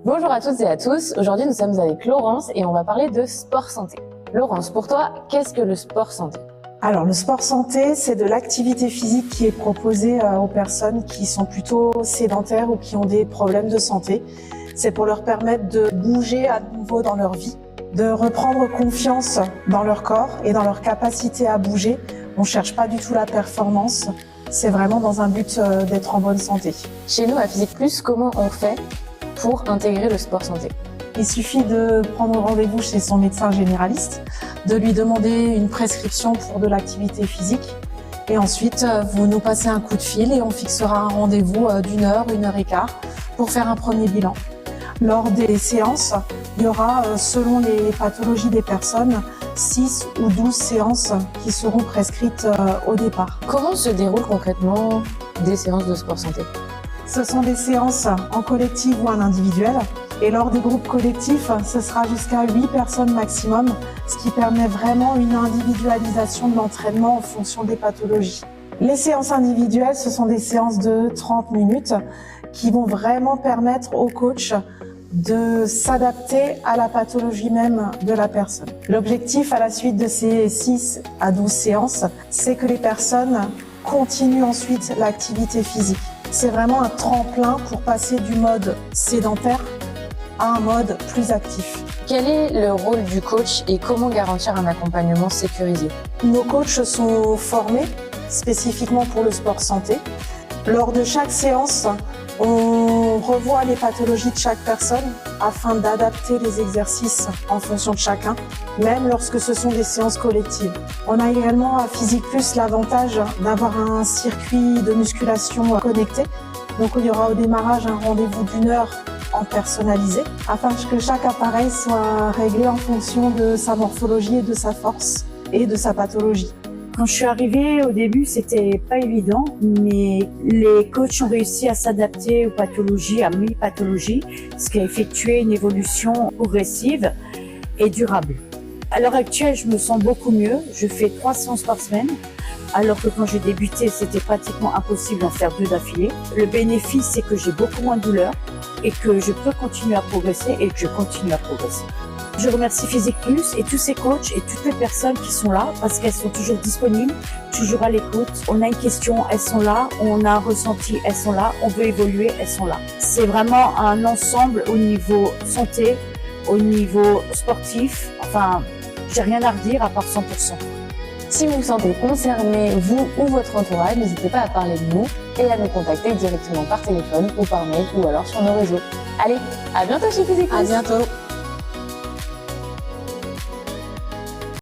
Bonjour à toutes et à tous, aujourd'hui nous sommes avec Laurence et on va parler de sport santé. Laurence, pour toi, qu'est-ce que le sport santé? Alors le sport santé, c'est de l'activité physique qui est proposée aux personnes qui sont plutôt sédentaires ou qui ont des problèmes de santé. C'est pour leur permettre de bouger à nouveau dans leur vie, de reprendre confiance dans leur corps et dans leur capacité à bouger. On ne cherche pas du tout la performance, c'est vraiment dans un but d'être en bonne santé. Chez nous à Physique Plus, comment on fait pour intégrer le sport santé? Il suffit de prendre rendez-vous chez son médecin généraliste, de lui demander une prescription pour de l'activité physique et ensuite vous nous passez un coup de fil et on fixera un rendez-vous d'une heure et quart pour faire un premier bilan. Lors des séances, il y aura, selon les pathologies des personnes, 6 ou 12 séances qui seront prescrites au départ. Comment se déroulent concrètement des séances de sport santé? Ce sont des séances en collectif ou en individuel. Et lors des groupes collectifs, ce sera jusqu'à 8 personnes maximum, ce qui permet vraiment une individualisation de l'entraînement en fonction des pathologies. Les séances individuelles, ce sont des séances de 30 minutes qui vont vraiment permettre au coach de s'adapter à la pathologie même de la personne. L'objectif à la suite de ces 6 à 12 séances, c'est que les personnes continuent ensuite l'activité physique. C'est vraiment un tremplin pour passer du mode sédentaire à un mode plus actif. Quel est le rôle du coach et comment garantir un accompagnement sécurisé? Nos coachs sont formés spécifiquement pour le sport santé. Lors de chaque séance, on revoit les pathologies de chaque personne afin d'adapter les exercices en fonction de chacun, même lorsque ce sont des séances collectives. On a également à Physique Plus l'avantage d'avoir un circuit de musculation connecté. Donc il y aura au démarrage un rendez-vous d'une heure en personnalisé afin que chaque appareil soit réglé en fonction de sa morphologie et de sa force et de sa pathologie. Quand je suis arrivée, au début, c'était pas évident, mais les coachs ont réussi à s'adapter aux pathologies, à mes pathologies, ce qui a effectué une évolution progressive et durable. À l'heure actuelle, je me sens beaucoup mieux. Je fais 3 séances par semaine, alors que quand j'ai débuté, c'était pratiquement impossible d'en faire 2 d'affilée. Le bénéfice, c'est que j'ai beaucoup moins de douleur et que je peux continuer à progresser et que je continue à progresser. Je remercie Physique Plus et tous ces coachs et toutes les personnes qui sont là parce qu'elles sont toujours disponibles, toujours à l'écoute. On a une question, elles sont là. On a un ressenti, elles sont là. On veut évoluer, elles sont là. C'est vraiment un ensemble au niveau santé, au niveau sportif. Enfin, j'ai rien à redire à part 100%. Si vous vous sentez concerné, vous ou votre entourage, n'hésitez pas à parler de nous et à nous contacter directement par téléphone ou par mail ou alors sur nos réseaux. Allez, à bientôt chez Physique Plus. À bientôt.